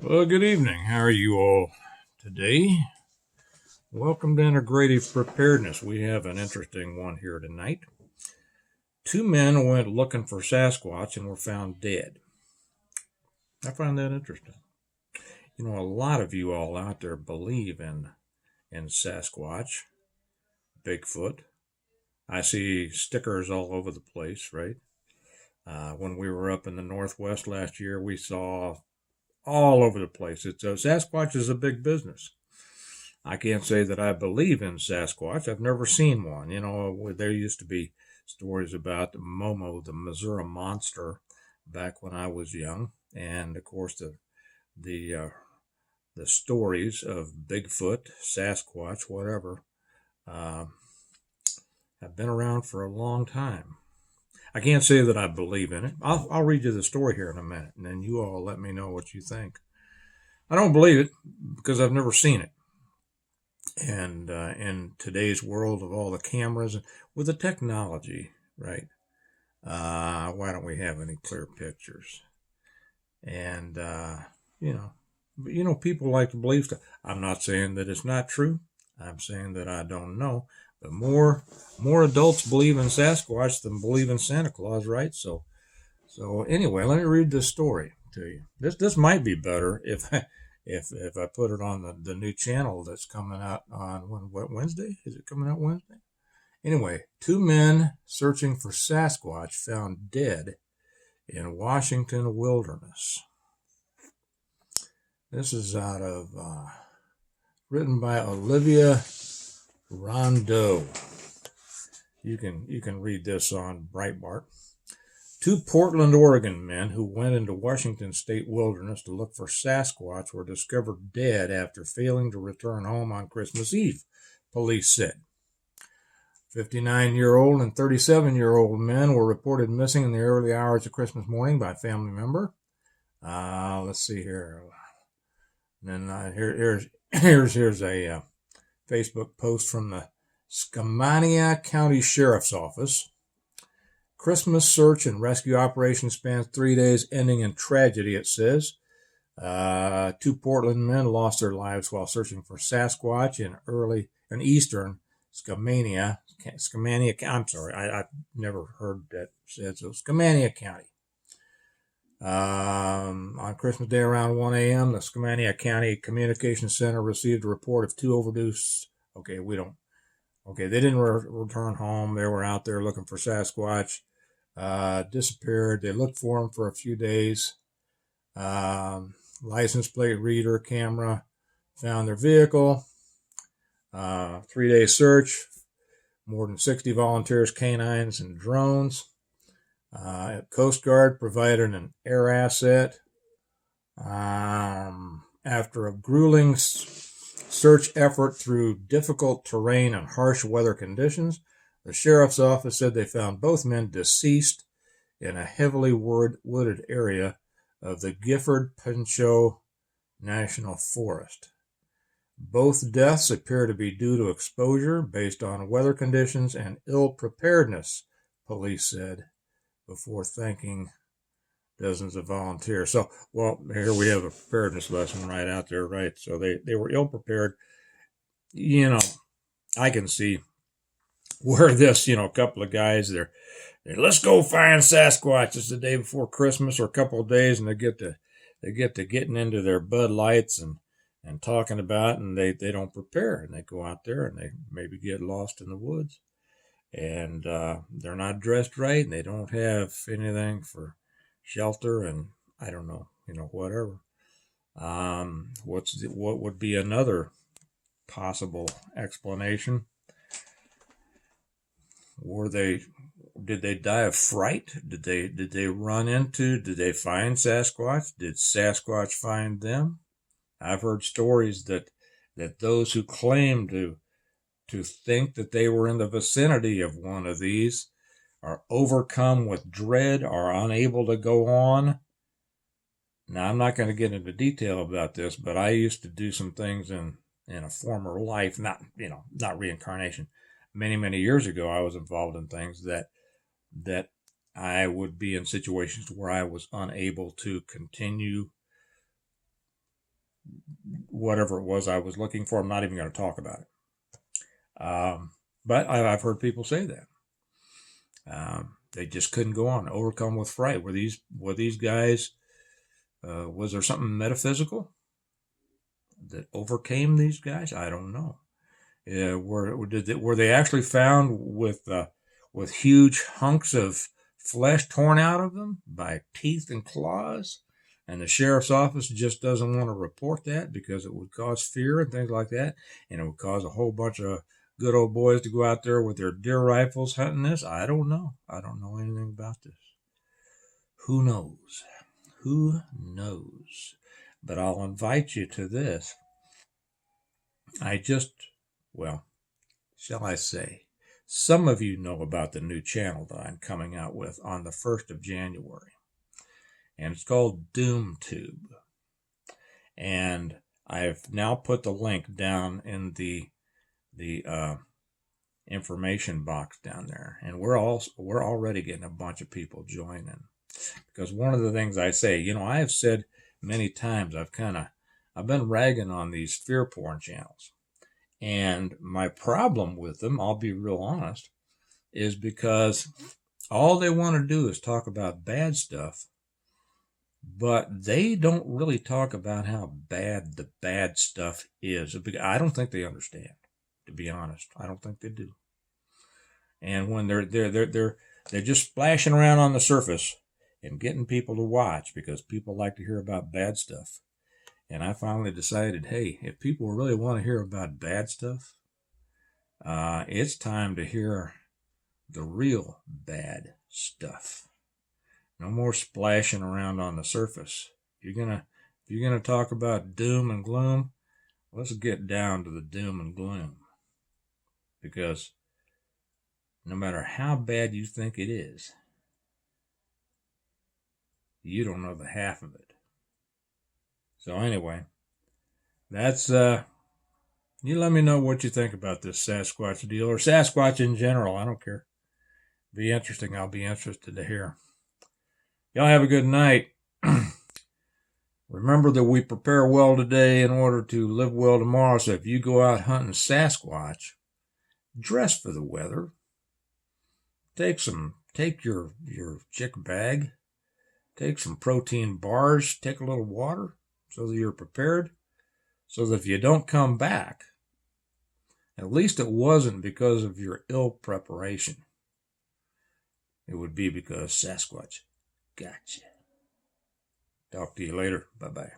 Well, good evening. How are you all today? Welcome to Integrative Preparedness. We have an interesting one here tonight. Two men went looking for Sasquatch and were found dead. I find that interesting. You know, a lot of you all out there believe in Sasquatch, Bigfoot. I see stickers all over the place, right? When we were up in the Northwest last year, we saw all over the place. Sasquatch is a big business. I can't say that I believe in Sasquatch. I've never seen one. You know, there used to be stories about the Momo, the Missouri monster, back when I was young, and of course the uh, the stories of Bigfoot, Sasquatch, whatever, uh, have been around for a long time. I can't say that I believe in it. I'll read you the story here in a minute, and then you all let me know what you think. I don't believe it because I've never seen it. And in today's world of all the cameras and with the technology, right? Why don't we have any clear pictures? And you know, people like to believe stuff. I'm not saying that it's not true. I'm saying that I don't know. But more adults believe in Sasquatch than believe in Santa Claus, right? So anyway, let me read this story to you. This might be better if I put it on the new channel that's coming out on Wednesday? Is it coming out Wednesday? Anyway, two men searching for Sasquatch found dead in Washington wilderness. This is out of written by Olivia Rondeau. You can read this on Breitbart. Two Portland, Oregon men who went into Washington state wilderness to look for Sasquatch were discovered dead after failing to return home on Christmas Eve, police said. 59-year-old and 37-year-old men were reported missing in the early hours of Christmas morning by a family member. Let's see here. And then here's a Facebook post from the Skamania County Sheriff's Office. Christmas search and rescue operation spans 3 days, ending in tragedy, it says. Two Portland men lost their lives while searching for Sasquatch in eastern Skamania. I'm sorry, I've never heard that said, so Skamania County. On Christmas Day around 1 a.m., the Skamania County Communications Center received a report of two overdose. They didn't return home. They were out there looking for Sasquatch. Disappeared. They looked for him for a few days. License plate reader, camera, found their vehicle. 3-day search. More than 60 volunteers, canines, and drones. Coast Guard provided an air asset. After a grueling search effort through difficult terrain and harsh weather conditions, the sheriff's office said they found both men deceased in a heavily wooded area of the Gifford-Pinchot National Forest. Both deaths appear to be due to exposure based on weather conditions and ill preparedness, police said, before thanking dozens of volunteers. So, here we have a preparedness lesson right out there, right? So they were ill prepared. I can see where this, a couple of guys, they're let's go find Sasquatch. It's the day before Christmas or a couple of days, and they get to getting into their Bud Lights and talking about it, and they don't prepare, and they go out there and they maybe get lost in the woods, and they're not dressed right, and they don't have anything for shelter, and I don't know, whatever. What would be another possible explanation? Did they die of fright? Did they run into? Did they find Sasquatch? Did Sasquatch find them? I've heard stories that those who claim to think that they were in the vicinity of one of these are overcome with dread, are unable to go on. Now, I'm not going to get into detail about this, but I used to do some things in a former life, not reincarnation. Many years ago, I was involved in things that I would be in situations where I was unable to continue whatever it was I was looking for. I'm not even going to talk about it. But I've heard people say that. They just couldn't go on, overcome with fright. Were these guys, was there something metaphysical that overcame these guys? I don't know. Were they actually found with huge hunks of flesh torn out of them by teeth and claws? And the sheriff's office just doesn't want to report that because it would cause fear and things like that. And it would cause a whole bunch of good old boys to go out there with their deer rifles hunting this. I don't know. I don't know anything about this. Who knows? Who knows? But I'll invite you to this. Well, shall I say, some of you know about the new channel that I'm coming out with on the 1st of January. And it's called DoomTube. And I've now put the link down in the information box down there. And we're already getting a bunch of people joining. Because one of the things I say, I have said many times, I've been ragging on these fear porn channels. And my problem with them, I'll be real honest, is because all they want to do is talk about bad stuff, but they don't really talk about how bad the bad stuff is. I don't think they understand, to be honest. I don't think they do. And when they're just splashing around on the surface and getting people to watch because people like to hear about bad stuff. And I finally decided, hey, if people really want to hear about bad stuff, it's time to hear the real bad stuff. No more splashing around on the surface. If you're gonna talk about doom and gloom, let's get down to the doom and gloom. Because no matter how bad you think it is, you don't know the half of it. So anyway, that's you let me know what you think about this Sasquatch deal, or Sasquatch in general. I don't care. Be interesting. I'll be interested to hear. Y'all have a good night. Remember that we prepare well today in order to live well tomorrow. So if you go out hunting Sasquatch, dress for the weather. Take your chick bag. Take some protein bars. Take a little water so that you're prepared. So that if you don't come back, at least it wasn't because of your ill preparation. It would be because Sasquatch got you. Talk to you later. Bye-bye.